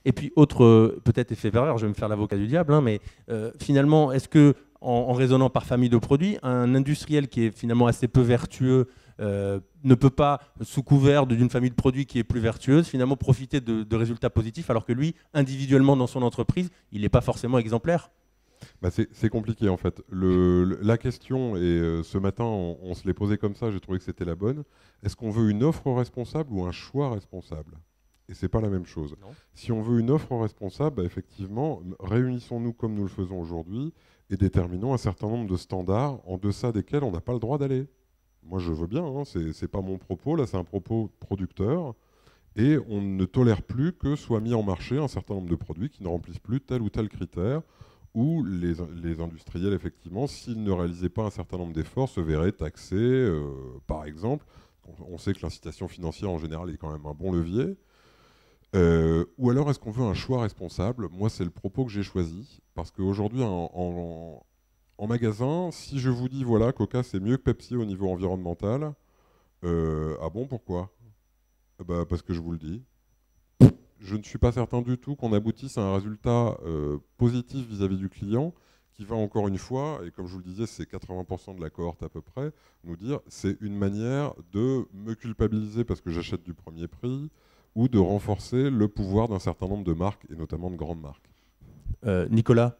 Et puis, autre peut-être effet pervers, je vais me faire l'avocat du diable, hein, mais finalement, est-ce que, en raisonnant par famille de produits, un industriel qui est finalement assez peu vertueux ne peut pas, sous couvert d'une famille de produits qui est plus vertueuse, finalement profiter de résultats positifs, alors que lui, individuellement dans son entreprise, il n'est pas forcément exemplaire? Bah, c'est compliqué en fait. La question, et ce matin on se l'est posé comme ça, j'ai trouvé que c'était la bonne. Est-ce qu'on veut une offre responsable ou un choix responsable? Et c'est pas la même chose. Non. Si on veut une offre responsable, bah, effectivement, réunissons-nous comme nous le faisons aujourd'hui et déterminons un certain nombre de standards en deçà desquels on n'a pas le droit d'aller. Moi je veux bien, hein, c'est pas mon propos, là c'est un propos producteur. Et on ne tolère plus que soient mis en marché un certain nombre de produits qui ne remplissent plus tel ou tel critère, où les industriels, effectivement, s'ils ne réalisaient pas un certain nombre d'efforts, se verraient taxés, par exemple. On sait que l'incitation financière, en général, est quand même un bon levier. Ou alors, est-ce qu'on veut un choix responsable? Moi, c'est le propos que j'ai choisi. Parce qu'aujourd'hui, en magasin, si je vous dis, voilà, Coca, c'est mieux que Pepsi au niveau environnemental, ah bon, pourquoi? Bah, parce que je vous le dis. Je ne suis pas certain du tout qu'on aboutisse à un résultat positif vis-à-vis du client qui va encore une fois, et comme je vous le disais, c'est 80% de la cohorte à peu près, nous dire c'est une manière de me culpabiliser parce que j'achète du premier prix ou de renforcer le pouvoir d'un certain nombre de marques et notamment de grandes marques. Nicolas,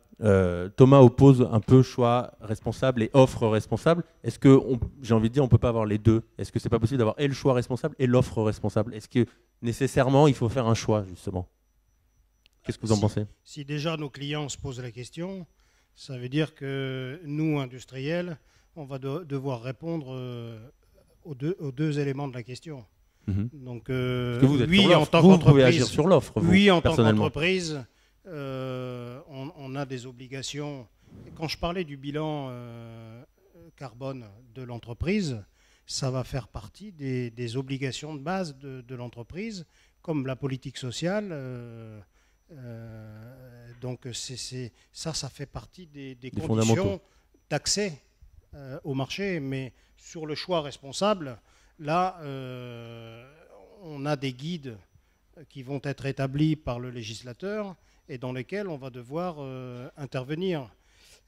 Thomas oppose un peu choix responsable et offre responsable. Est-ce que, j'ai envie de dire, on ne peut pas avoir les deux? Est-ce que c'est pas possible d'avoir et le choix responsable et l'offre responsable? Est-ce que nécessairement il faut faire un choix, justement? Qu'est-ce que vous en pensez? Si déjà nos clients se posent la question, ça veut dire que nous, industriels, on va devoir répondre aux deux éléments de la question. Donc, Parce que vous êtes oui, sur en l'offre. tant Vous pouvez agir qu'entreprise, sur l'offre, vous, oui, en tant personnellement. qu'entreprise, on a des obligations. Et quand je parlais du bilan carbone de l'entreprise, ça va faire partie des obligations de base de l'entreprise, comme la politique sociale. Donc ça fait partie des conditions d'accès au marché. Mais sur le choix responsable, là, on a des guides qui vont être établis par le législateur et dans lesquels on va devoir intervenir.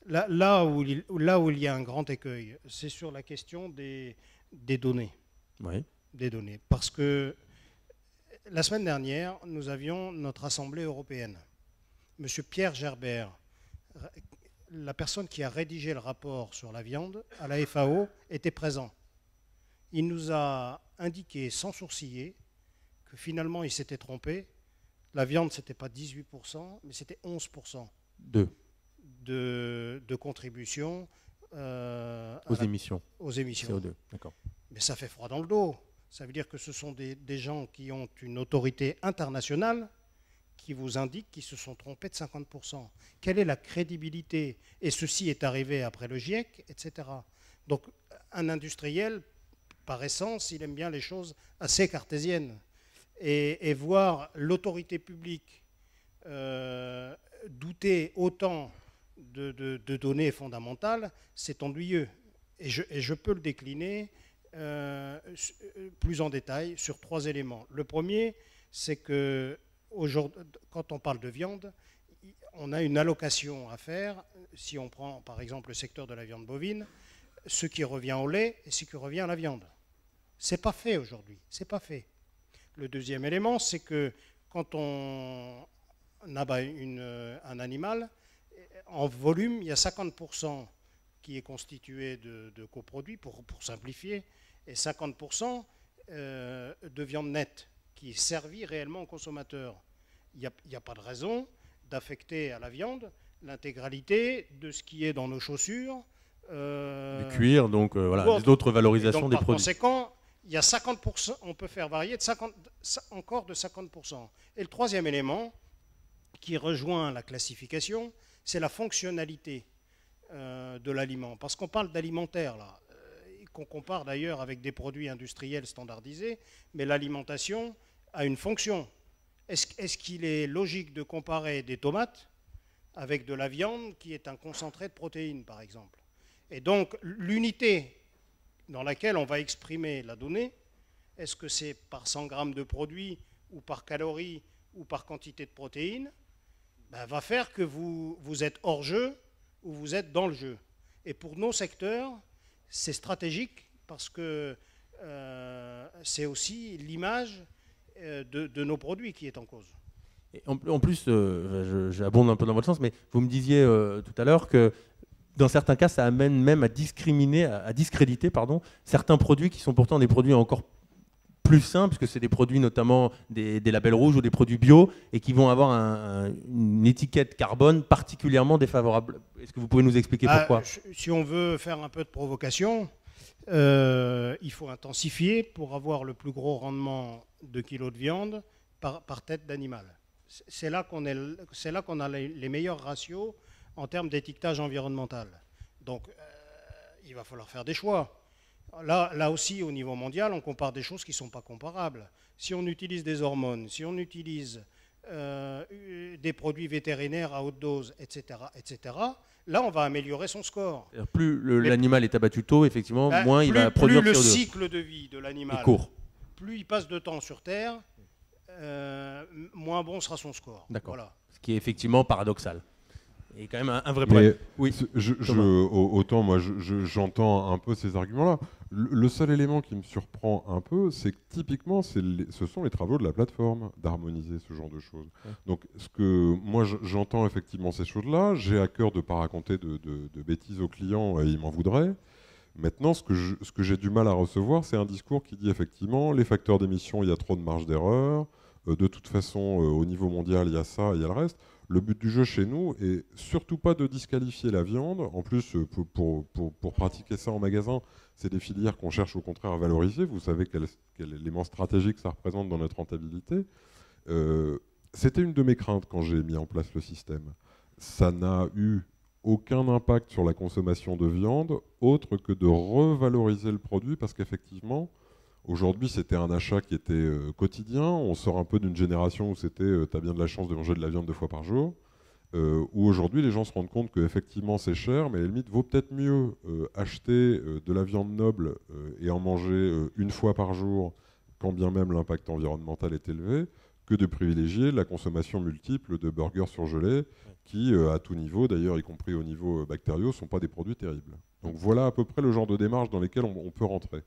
Là où il y a un grand écueil, c'est sur la question des données. Oui. Des données. Parce que la semaine dernière, nous avions notre Assemblée européenne. Monsieur Pierre Gerbert, la personne qui a rédigé le rapport sur la viande à la FAO, était présent. Il nous a indiqué sans sourciller que finalement il s'était trompé. La viande, ce n'était pas 18%, mais c'était 11% de contribution aux émissions. Aux émissions. CO2, d'accord. Mais ça fait froid dans le dos. Ça veut dire que ce sont des gens qui ont une autorité internationale qui vous indiquent qu'ils se sont trompés de 50%. Quelle est la crédibilité? Et ceci est arrivé après le GIEC, etc. Donc un industriel, par essence, il aime bien les choses assez cartésiennes. Et voir l'autorité publique douter autant de données fondamentales, c'est ennuyeux. Et je peux le décliner plus en détail sur 3 éléments. Le premier, c'est que quand on parle de viande, on a une allocation à faire. Si on prend par exemple le secteur de la viande bovine, ce qui revient au lait et ce qui revient à la viande. C'est pas fait aujourd'hui, c'est pas fait. Le deuxième élément, c'est que quand on abat un animal, en volume, il y a 50% qui est constitué de coproduits, pour simplifier, et 50% de viande nette, qui est servie réellement au consommateur. Il n'y a pas de raison d'affecter à la viande l'intégralité de ce qui est dans nos chaussures. Du cuir, donc voilà, d'autres valorisations des produits. Par conséquent, il y a 50%, on peut faire varier encore de 50%. Et le troisième élément, qui rejoint la classification, c'est la fonctionnalité de l'aliment. Parce qu'on parle d'alimentaire, là, qu'on compare d'ailleurs avec des produits industriels standardisés, mais l'alimentation a une fonction. Est-ce qu'il est logique de comparer des tomates avec de la viande qui est un concentré de protéines, par exemple? Et donc, l'unité dans laquelle on va exprimer la donnée, est-ce que c'est par 100 grammes de produit ou par calories ou par quantité de protéines, ben, va faire que vous êtes hors jeu ou vous êtes dans le jeu. Et pour nos secteurs, c'est stratégique parce que c'est aussi l'image de nos produits qui est en cause. Et en plus, j'abonde un peu dans votre sens, mais vous me disiez tout à l'heure que dans certains cas, ça amène même à discréditer certains produits qui sont pourtant des produits encore plus sains, puisque c'est des produits notamment des labels rouges ou des produits bio, et qui vont avoir une étiquette carbone particulièrement défavorable. Est-ce que vous pouvez nous expliquer pourquoi ? Si on veut faire un peu de provocation, il faut intensifier pour avoir le plus gros rendement de kilos de viande par tête d'animal. C'est là qu'on a les meilleurs ratios en termes d'étiquetage environnemental. Donc, il va falloir faire des choix. Là aussi, au niveau mondial, on compare des choses qui ne sont pas comparables. Si on utilise des hormones, si on utilise des produits vétérinaires à haute dose, etc., là, on va améliorer son score. Plus l'animal est abattu tôt, effectivement, moins il va produire plus CO2. le cycle de vie de l'animal court. Plus il passe de temps sur Terre, moins bon sera son score. D'accord. Voilà. Ce qui est effectivement paradoxal. Et quand même un vrai problème. Oui. Autant moi j'entends un peu ces arguments-là. Le seul élément qui me surprend un peu, c'est que typiquement ce sont les travaux de la plateforme d'harmoniser ce genre de choses. Ouais. Donc moi j'entends effectivement ces choses-là. J'ai à cœur de ne pas raconter de bêtises aux clients, ils m'en voudraient. Maintenant, ce que j'ai du mal à recevoir, c'est un discours qui dit effectivement les facteurs d'émission, il y a trop de marge d'erreur. De toute façon, au niveau mondial, il y a ça, il y a le reste. Le but du jeu chez nous est surtout pas de disqualifier la viande. En plus, pour pratiquer ça en magasin, c'est des filières qu'on cherche au contraire à valoriser. Vous savez quel élément stratégique ça représente dans notre rentabilité. C'était une de mes craintes quand j'ai mis en place le système. Ça n'a eu aucun impact sur la consommation de viande, autre que de revaloriser le produit, parce qu'effectivement, aujourd'hui, c'était un achat qui était quotidien. On sort un peu d'une génération où c'était t'as bien de la chance de manger de la viande 2 fois par jour. Où aujourd'hui, les gens se rendent compte qu'effectivement, c'est cher, mais à la limite, vaut peut-être mieux acheter de la viande noble et en manger 1 fois par jour, quand bien même l'impact environnemental est élevé, que de privilégier la consommation multiple de burgers surgelés, qui, à tout niveau, d'ailleurs, y compris au niveau bactériaux, ne sont pas des produits terribles. Donc voilà à peu près le genre de démarche dans lesquelles on peut rentrer.